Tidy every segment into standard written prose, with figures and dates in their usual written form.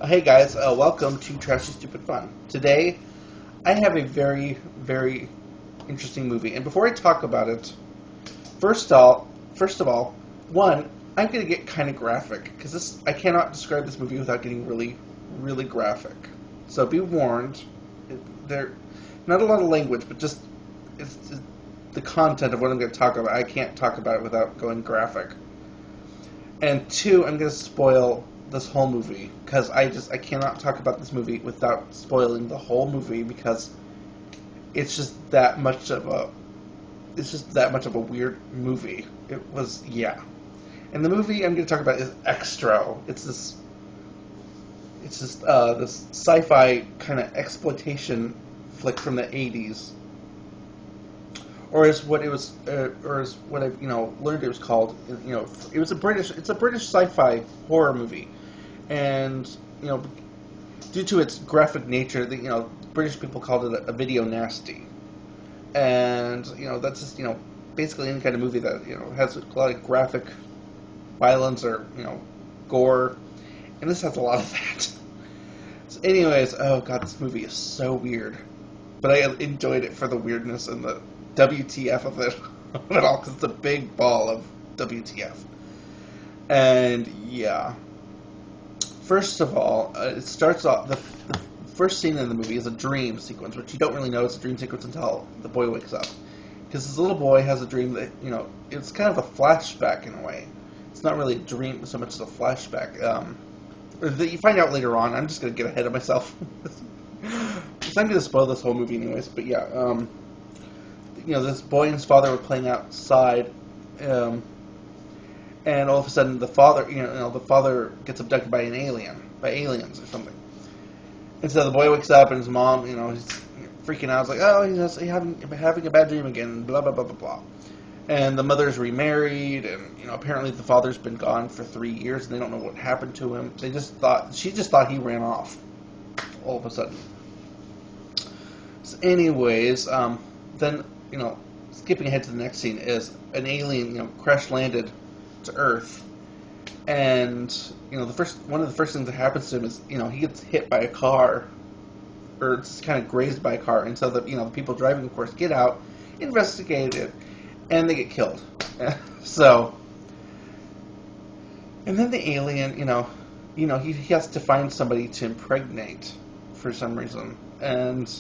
Hey guys, welcome to Trashy Stupid Fun. Today, I have a very, very interesting movie, and before I talk about it, first of all, one, I'm going to get kind of graphic because I cannot describe this movie without getting really, really graphic. So be warned. There, not a lot of language, but just it's the content of what I'm going to talk about. I can't talk about it without going graphic. And two, I'm going to spoil this whole movie because I cannot talk about this movie without spoiling the whole movie because it's just that much of a weird movie. It was, yeah. And the movie I'm going to talk about is Xtro. It's this sci-fi kind of exploitation flick from the 80s. Or as what I've learned it was called. It's a British sci-fi horror movie, and due to its graphic nature, British people called it a video nasty, and that's just basically any kind of movie that has a lot of graphic violence or gore, and this has a lot of that. So anyways, oh god, this movie is so weird, but I enjoyed it for the weirdness and the WTF of it all, because it's a big ball of WTF. And yeah, first of all, it starts off the first scene in the movie is a dream sequence, which you don't really know it's a dream sequence until the boy wakes up, because this little boy has a dream that it's kind of a flashback in a way. It's not really a dream so much as a flashback. That you find out later on. I'm just gonna get ahead of myself. So I'm gonna spoil this whole movie anyways. But yeah, this boy and his father were playing outside, and all of a sudden the father gets abducted by aliens or something. And so the boy wakes up and his mom, he's freaking out. It's like, oh, he's having a bad dream again, blah blah blah blah blah. And the mother's remarried, and apparently the father's been gone for 3 years, and they don't know what happened to him. She just thought he ran off all of a sudden. So anyways, then skipping ahead to the next scene is an alien crash landed to Earth, and one of the first things that happens to him is he gets hit by a car, or it's kind of grazed by a car, and so the people driving, of course, get out, investigate it, and they get killed. So, and then the alien, he has to find somebody to impregnate for some reason, and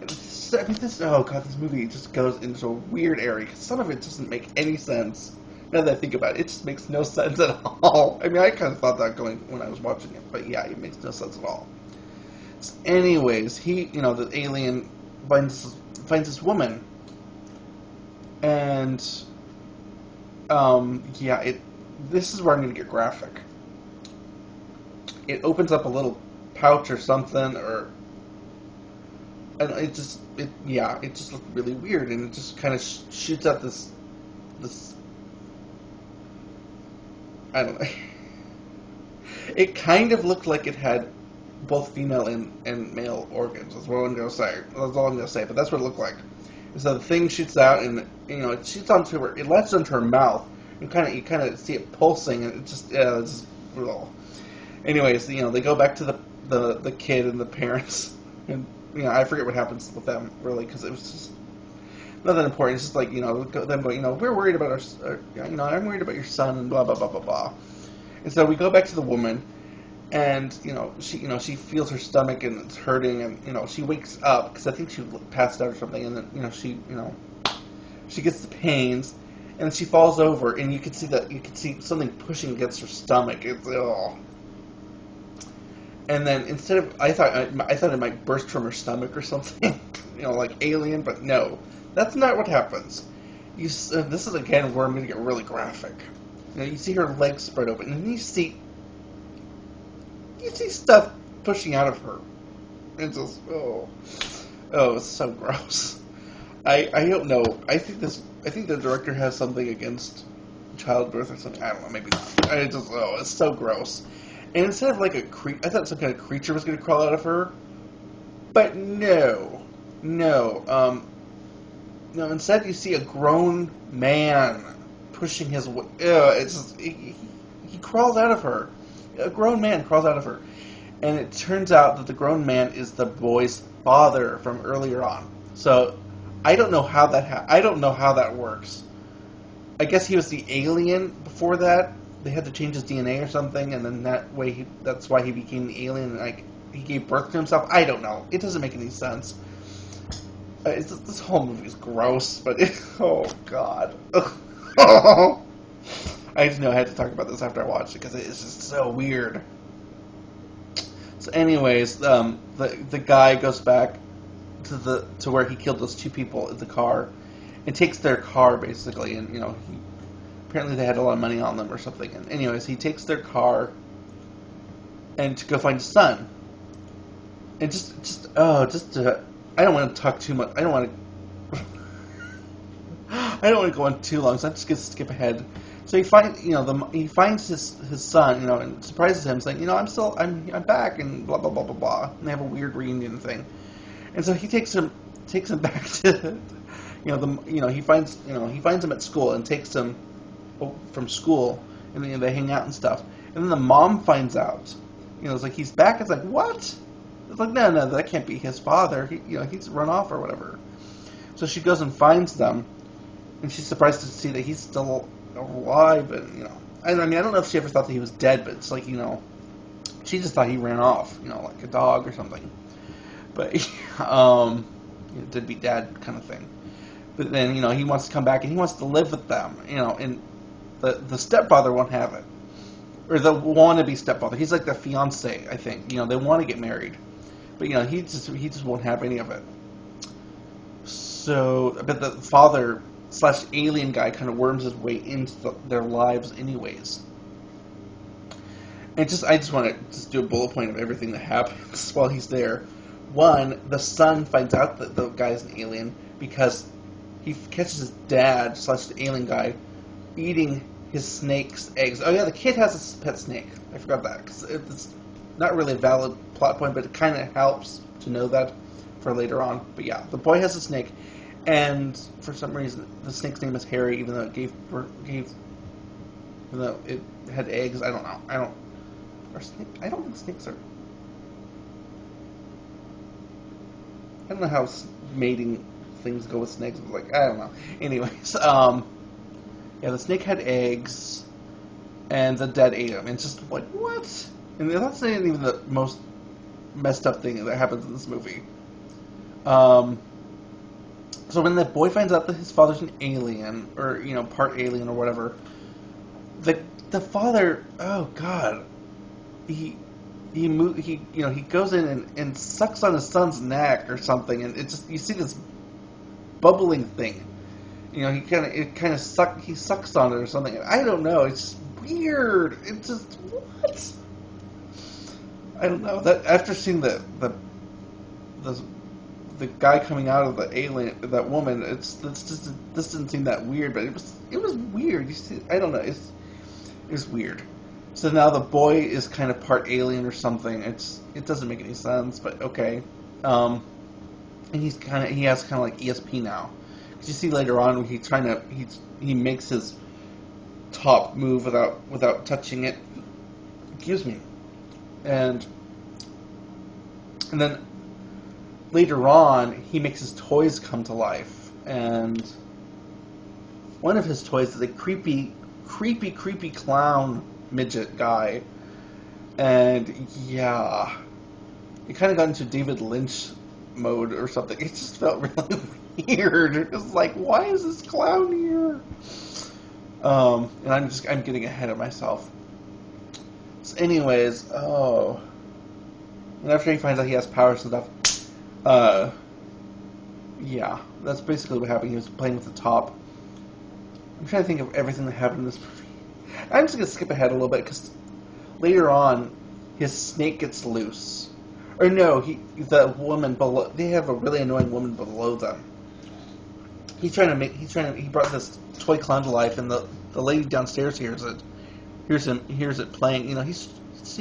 this movie just goes into a weird area, because some of it doesn't make any sense. Now that I think about it, it just makes no sense at all. I mean, I kind of thought that going when I was watching it, but yeah, it makes no sense at all. So anyways, the alien finds this woman, and this is where I'm going to get graphic. It opens up a little pouch or something, and it just looked really weird, and it just kind of shoots out this I don't know. It kind of looked like it had both female and male organs. That's what I'm going to say. That's all I'm going to say. But that's what it looked like. And so the thing shoots out, and it shoots onto her. It latches onto her mouth. You kind of see it pulsing, and it's just. Ugh. Anyways, they go back to the kid and the parents, and I forget what happens with them really, because it was just nothing important. It's just like them going, we're worried about I'm worried about your son, and blah blah blah blah blah. And so we go back to the woman, and she feels her stomach and it's hurting, and she wakes up because I think she passed out or something, and then she gets the pains, and she falls over, and you can see something pushing against her stomach. It's And then instead of I thought it might burst from her stomach or something, like Alien, but no, that's not what happens. This is again where I'm going to get really graphic. You see her legs spread open, and you see stuff pushing out of her. It's just it's so gross. I don't know. I think the director has something against childbirth or something. I don't know. Maybe not. It's so gross. And instead of like I thought some kind of creature was going to crawl out of her, but no. Instead you see a grown man pushing his way. He crawls out of her, A grown man crawls out of her. And it turns out that the grown man is the boy's father from earlier on. So I don't know how I don't know how that works. I guess he was the alien before that. They had to change his DNA or something, and then that's why he became the alien. And like he gave birth to himself. I don't know. It doesn't make any sense. This whole movie is gross, but oh god. I just know I had to talk about this after I watched it because it is just so weird. So, anyways, the guy goes back to where he killed those two people in the car, and takes their car basically, and apparently they had a lot of money on them or something. And anyways, he takes their car and to go find his son. And I don't want to talk too much. I don't want to. I don't want to go on too long, so I'm just gonna skip ahead. So he finds his son, and surprises him, saying, I'm back, and blah blah blah blah blah. And they have a weird reunion thing. And so he takes him back to, he finds him at school and takes him from school, and then they hang out and stuff. And then the mom finds out, it's like he's back. It's like, what? It's like, no, that can't be his father. He's run off or whatever. So she goes and finds them, and she's surprised to see that he's still alive. And I don't know if she ever thought that he was dead, but it's like she just thought he ran off, like a dog or something. But deadbeat dad kind of thing. But then he wants to come back and he wants to live with them, and the stepfather won't have it, or the wannabe stepfather. He's like the fiance, I think. They want to get married, but he just won't have any of it. So, but the father / alien guy kind of worms his way into their lives, anyways. And I just want to do a bullet point of everything that happens while he's there. One, the son finds out that the guy's an alien because he catches his dad / the alien guy eating his snake's eggs. Oh yeah, the kid has a pet snake. I forgot that because it's not really a valid plot point, but it kind of helps to know that for later on. But yeah, the boy has a snake, and for some reason the snake's name is Harry, even though even though it had eggs. I don't know. I don't think snakes are. I don't know how mating things go with snakes. But I don't know. Anyways, yeah, the snake had eggs, and the dad ate them. And it's just like, what? And that's not even the most messed up thing that happens in this movie. So when the boy finds out that his father's an alien, or part alien or whatever, the father, oh god, he goes in and sucks on his son's neck or something, and it just, you see this bubbling thing. He sucks on it or something. I don't know. It's just weird. It's just, what? I don't know. That after seeing the guy coming out of the alien, that woman, this didn't seem that weird, but it was weird. You see, I don't know. It's weird. So now the boy is kind of part alien or something. It doesn't make any sense, but okay. And he has kind of like ESP now. Because you see later on he makes his top move without touching it. Excuse me. And then later on he makes his toys come to life, and one of his toys is a creepy clown midget guy, and yeah, it kind of got into David Lynch mode or something. It just felt really weird. It was like, why is this clown here? And I'm getting ahead of myself. So anyways, and after he finds out he has powers and stuff, yeah, that's basically what happened. He was playing with the top. I'm trying to think of everything that happened in this movie. I'm just going to skip ahead a little bit, because later on, his snake gets loose. Or no, the woman below, they have a really annoying woman below them. He brought this toy clown to life, and the lady downstairs hears it playing. He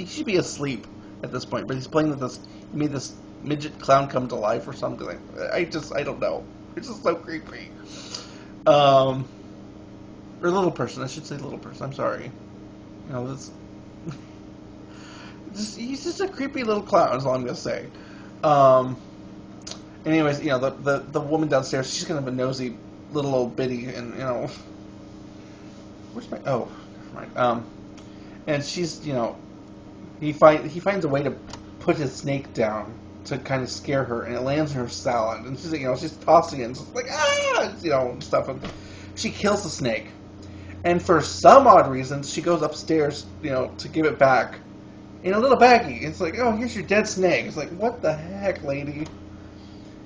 should be asleep at this point, but he's playing with this, he made this midget clown come to life or something. I don't know. It's just so creepy. Or little person, I should say little person, I'm sorry. This... he's just a creepy little clown, is all I'm gonna say. Um, anyways, the woman downstairs, she's kind of a nosy little old biddy, and where's my never mind. And she's he finds a way to put his snake down to kind of scare her, and it lands in her salad, and she's tossing it, and just like stuff, and she kills the snake. And for some odd reason, she goes upstairs, to give it back in a little baggie. It's like, oh, here's your dead snake. It's like, what the heck, lady?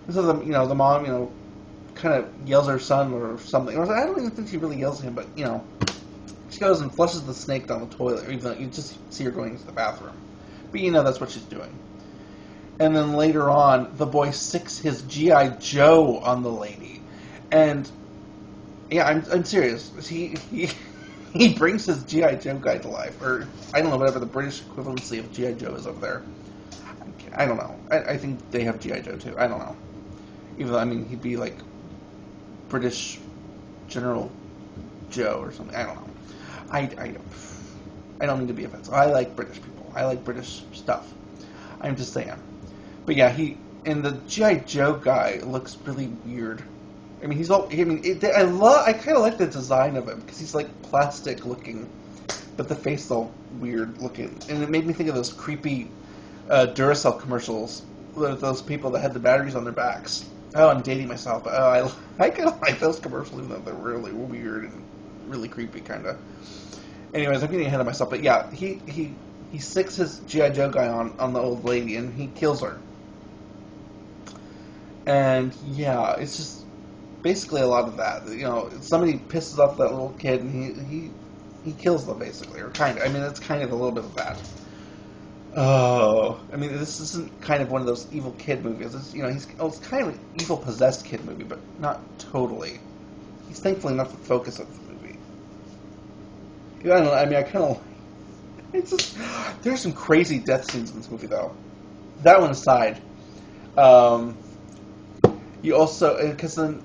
And so the mom, kind of yells at her son or something. Or I don't even think she really yells at him, but she goes and flushes the snake down the toilet. Even though you just see her going into the bathroom, but that's what she's doing. And then later on, the boy sicks his G.I. Joe on the lady, and yeah, I'm serious. He brings his G.I. Joe guy to life, or I don't know, whatever the British equivalency of G.I. Joe is over there. I don't know. I think they have G.I. Joe too. I don't know. Even though, he'd be like British General Joe or something. I don't know. I don't mean to be offensive. I like British people. I like British stuff. I'm just saying. But yeah, and the G.I. Joe guy looks really weird. He's all. I kind of like the design of him because he's like plastic looking, but the face is all weird looking, and it made me think of those creepy Duracell commercials with those people that had the batteries on their backs. Oh, I'm dating myself, but I kind of like those commercials, even though they're really weird and really creepy, kind of. Anyways, I'm getting ahead of myself, but yeah, he sicks his G.I. Joe guy on the old lady, and he kills her. And yeah, it's just basically a lot of that. Somebody pisses off that little kid, and he kills them basically, or kind of. It's kind of a little bit of that. Oh, this isn't kind of one of those evil kid movies. It's kind of an evil possessed kid movie, but not totally. He's thankfully not the focus of the movie. I don't know. I kind of. It's just there's some crazy death scenes in this movie, though. That one aside, you also because then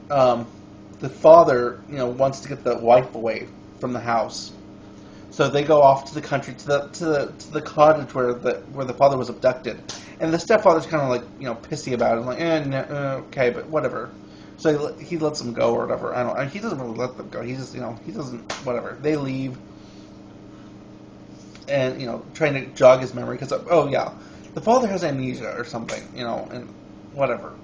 the father wants to get the wife away from the house, so they go off to the country to the cottage where the father was abducted, and the stepfather's kind of like pissy about it. I'm like, no, okay, but whatever. So he lets them go or whatever. I don't. He doesn't really let them go. He just he doesn't whatever. They leave. And trying to jog his memory because the father has amnesia or something, and whatever.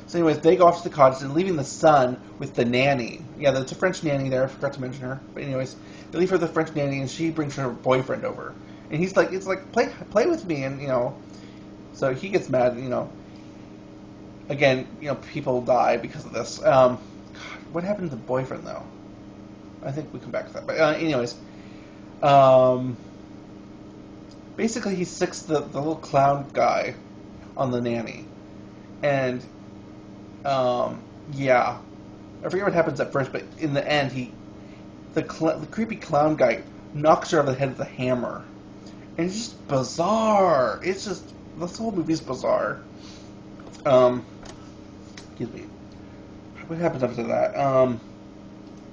So anyways, they go off to the cottage and leaving the son with the nanny. Yeah, there's a French nanny there. I forgot to mention her. But anyways, they leave her with the French nanny, and she brings her boyfriend over. And he's like, it's like play with me, and so he gets mad. Again, people die because of this. God, what happened to the boyfriend though? I think we come back to that. But anyways, basically he sicks the little clown guy on the nanny, and yeah, I forget what happens at first, but in the end, the creepy clown guy knocks her over the head with a hammer, and it's just bizarre. It's just this whole movie's bizarre. Excuse me. What happens after that?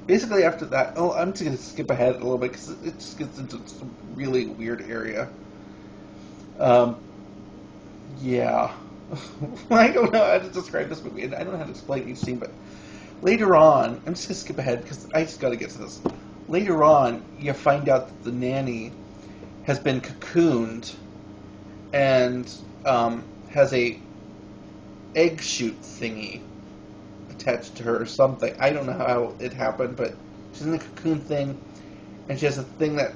Basically, after that, I'm just going to skip ahead a little bit because it just gets into some really weird area. Yeah. I don't know how to describe this movie, and I don't know how to explain each scene, but later on, I'm just going to skip ahead because I just got to get to this. Later on, you find out that the nanny has been cocooned and has a egg shoot thingy attached to her or something. I don't know how it happened, but she's in the cocoon thing, and she has a thing that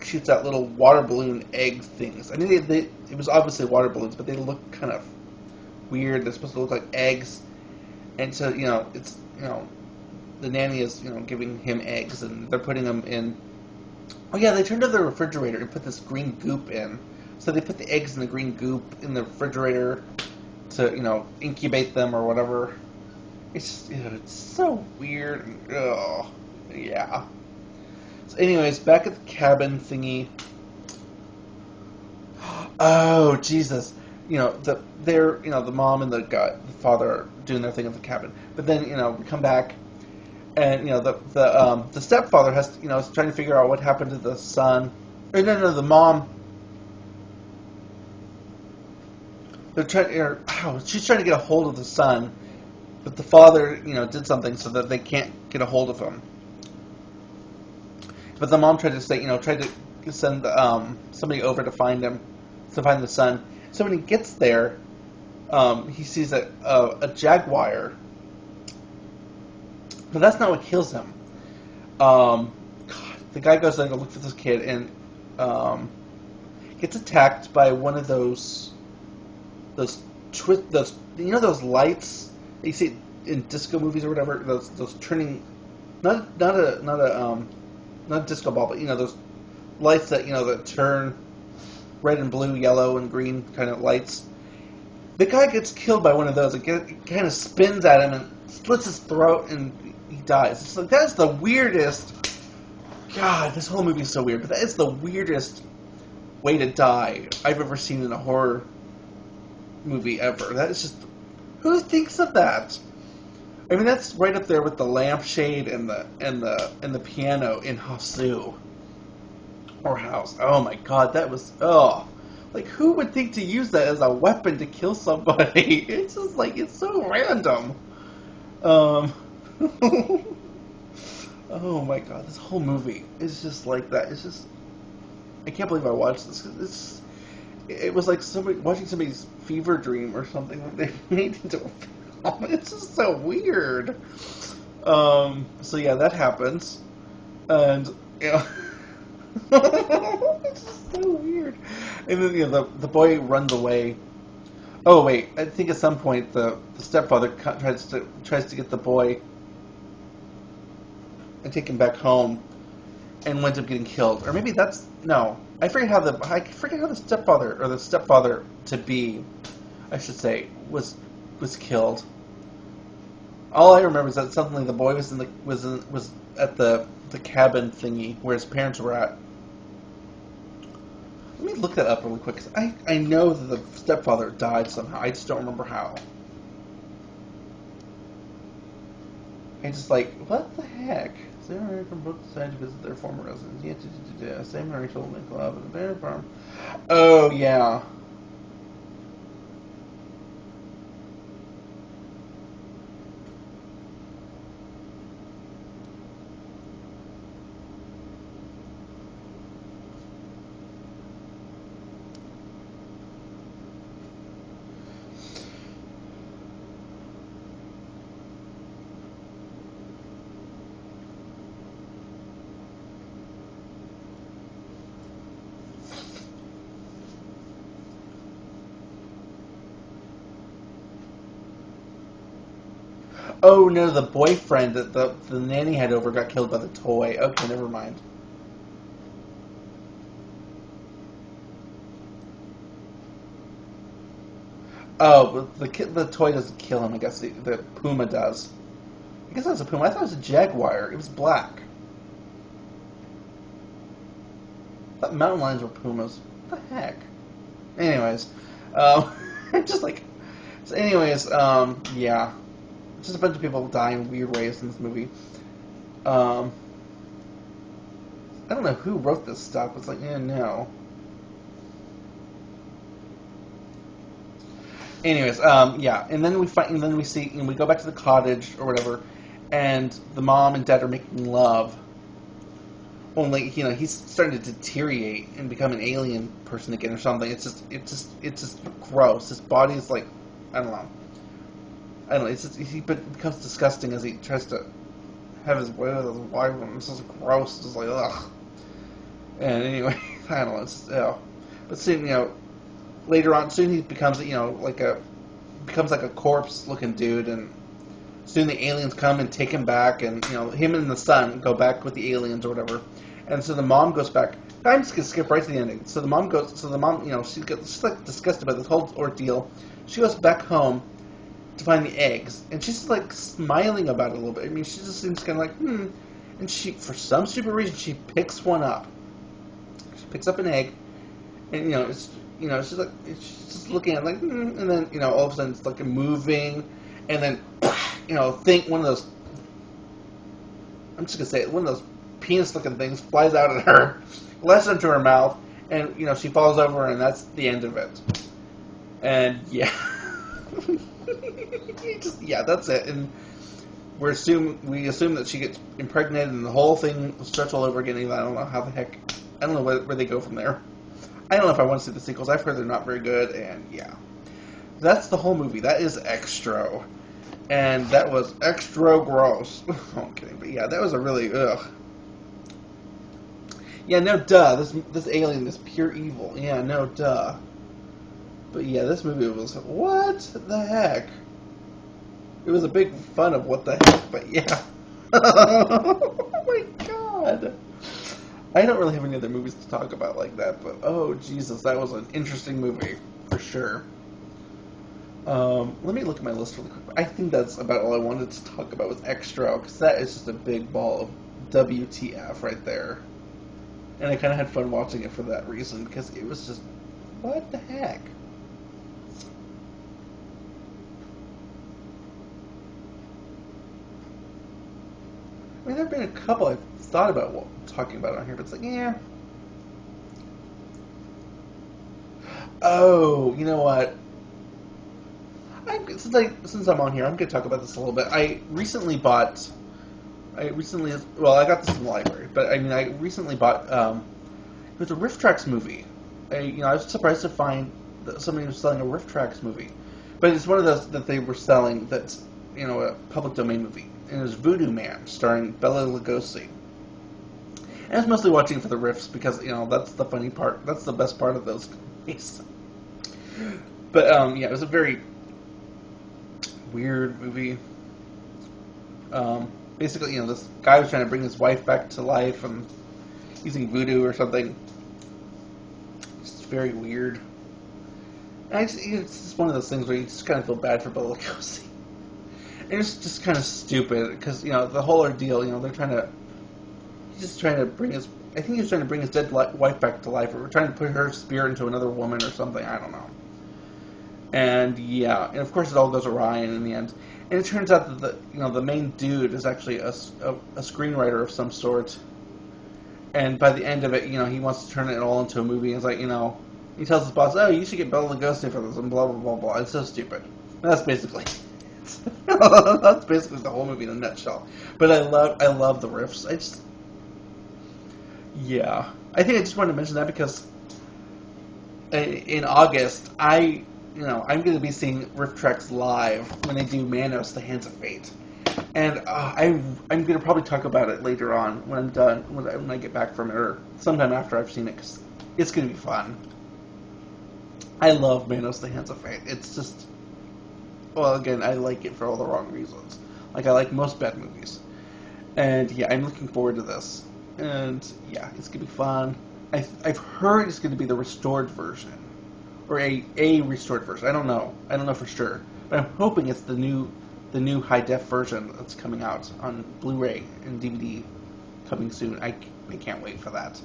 shoots out little water balloon egg things. It was obviously water balloons, but they look kind of weird. They're supposed to look like eggs, and so it's the nanny is giving him eggs, and they're putting them in. Oh yeah, they turned to the refrigerator and put this green goop in. So they put the eggs in the green goop in the refrigerator to incubate them or whatever. It's just, it's so weird. Yeah. So anyways, back at the cabin thingy. Oh Jesus! The mom and the father are doing their thing at the cabin. But then we come back, and the stepfather is trying to figure out what happened to the son, Or no, the mom. They're trying. She's trying to get a hold of the son, but the father, did something so that they can't get a hold of him. But the mom tried to say, tried to send somebody over to find him, to find the son. So when he gets there, he sees a jaguar, but that's not what kills him. God, the guy goes there to look for this kid and gets attacked by one of those those lights that you see in disco movies or whatever. Those turning, not a disco ball, but those lights that turn red and blue, yellow and green kind of lights. The guy gets killed by one of those. It kind of spins at him and slits his throat, and he dies. It's like, that's the weirdest. God, this whole movie is so weird, but that is the weirdest way to die I've ever seen in a horror movie ever. That is just, who thinks of that? I mean, that's right up there with the lampshade and the piano in Hasu or House. Oh my God, that was like, who would think to use that as a weapon to kill somebody? It's just like, it's so random. Oh my God, this whole movie is just like that. It's just, I can't believe I watched this. It was like watching somebody's fever dream or something that they made into a film. It's just so weird. So yeah, that happens, and it's just so weird. And then the boy runs away. Oh wait, I think at some point the stepfather tries to get the boy and take him back home, and winds up getting killed. Or maybe that's no. I forget how the stepfather to be, I should say, was killed. All I remember is that suddenly the boy was at the cabin thingy where his parents were at. Let me look that up really quick, 'cause I know that the stepfather died somehow. I just don't remember how. I just like, what the heck? Sam and Rachel both decided to visit their former residence. Yeah, Sam and Rachel make love at the Banner Farm. Oh, yeah. Oh no, the boyfriend that the nanny had over got killed by the toy. Okay, never mind. Oh, but the toy doesn't kill him. I guess the puma does. I guess that was a puma. I thought it was a jaguar. It was black. I thought mountain lions were pumas. What the heck? Anyways, just like. So anyways, yeah. Just a bunch of people die in weird ways in this movie. I don't know who wrote this stuff. It's like, no. Anyways, yeah, and then we see, and we go back to the cottage or whatever, and the mom and dad are making love. Only, he's starting to deteriorate and become an alien person again or something. It's just gross. His body is like, I don't know. He becomes disgusting as he tries to have his way with his wife. It's just gross. It's just like, ugh. And anyway, I don't know. It's just, but soon, later on, soon he becomes, becomes like a corpse-looking dude, and soon the aliens come and take him back, and him and the son go back with the aliens or whatever. And so the mom goes back. I'm just gonna skip right to the ending. So the mom, she's like disgusted by this whole ordeal. She goes back home to find the eggs, and she's like smiling about it a little bit. I mean, she just seems kind of like, and she, for some stupid reason, she picks one up. She picks up an egg, and she's like, she's just looking at it like, and then all of a sudden it's like moving, and then think one of those, I'm just gonna say it, one of those penis-looking things flies out at her, less into her mouth, and she falls over, and that's the end of it. And yeah, yeah, that's it. And we assume that she gets impregnated, and the whole thing starts all over again. And I don't know how the heck. I don't know where they go from there. I don't know if I want to see the sequels. I've heard they're not very good, and yeah. That's the whole movie. That is Xtro. And that was extra gross. Oh, I'm kidding, but yeah, that was a really, ugh. Yeah, no duh. This alien is pure evil. Yeah, no duh. But yeah, this movie was, what the heck? It was a big fun of what the heck, but yeah. Oh my god. I don't really have any other movies to talk about like that, but oh Jesus, that was an interesting movie, for sure. Let me look at my list really quick. I think that's about all I wanted to talk about with Xtro, because that is just a big ball of WTF right there. And I kind of had fun watching it for that reason, because it was just, what the heck? I mean, there have been a couple I've thought about talking about on here, but it's like, yeah. Oh, you know what? Since I'm on here, I'm going to talk about this a little bit. I got this in the library, but I mean, I recently bought, it was a Riff Tracks movie. I was surprised to find that somebody was selling a Riff Tracks movie. But it's one of those that they were selling that's, a public domain movie. And it was Voodoo Man, starring Bela Lugosi. And I was mostly watching it for the riffs because, that's the funny part. That's the best part of those movies. But, yeah, it was a very weird movie. Basically, this guy was trying to bring his wife back to life and using voodoo or something. It's very weird. And it's just one of those things where you just kind of feel bad for Bela Lugosi. And it's just kind of stupid because, the whole ordeal, he's just trying to bring his, I think he was trying to bring his dead wife back to life, or trying to put her spirit into another woman or something, I don't know. And yeah, and of course it all goes awry in the end. And it turns out that the main dude is actually a screenwriter of some sort. And by the end of it, he wants to turn it all into a movie. It's like, he tells his boss, "Oh, you should get Bela Lugosi for this," and blah blah blah blah. It's so stupid. That's basically the whole movie in a nutshell. But I love the riffs. Yeah, I think I just wanted to mention that because in August I'm going to be seeing Riff Tracks live when they do Manos: The Hands of Fate, and I'm going to probably talk about it later on when I'm done, when I get back from it, or sometime after I've seen it, because it's going to be fun. I love Manos: The Hands of Fate. It's just, well, again, I like it for all the wrong reasons. Like I like most bad movies, and yeah, I'm looking forward to this, and yeah, it's going to be fun. I've heard it's going to be the restored version. Or a restored version. I don't know for sure. But I'm hoping it's the new high def version that's coming out on Blu-ray and DVD coming soon. I can't wait for that.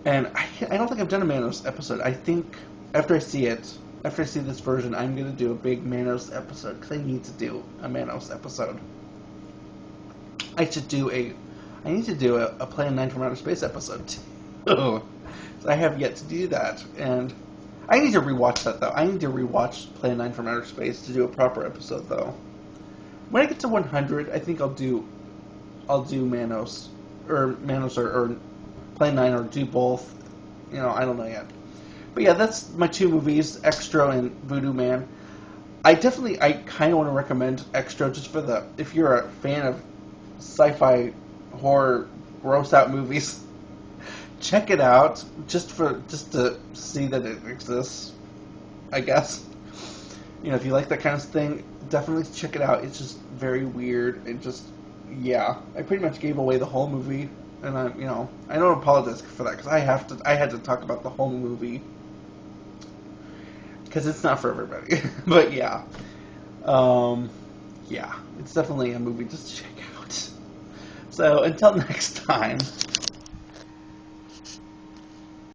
And I don't think I've done a Manos episode. I think after I see this version, I'm gonna do a big Manos episode because I need to do a Manos episode. I need to do a Plan 9 from Outer Space episode too. So I have yet to do that, and I need to rewatch that, though. I need to rewatch Plan 9 from Outer Space to do a proper episode, though. When I get to 100, I think I'll do Manos, or Plan 9, or do both. I don't know yet. But yeah, that's my two movies, Xtro and Voodoo Man. I kind of want to recommend Xtro just for if you're a fan of sci-fi, horror, gross-out movies. Check it out just to see that it exists, I guess. If you like that kind of thing, definitely check it out. It's just very weird. Yeah, I pretty much gave away the whole movie, and I don't apologize for that because I had to talk about the whole movie because it's not for everybody. But yeah, yeah, it's definitely a movie just to check out. So until next time.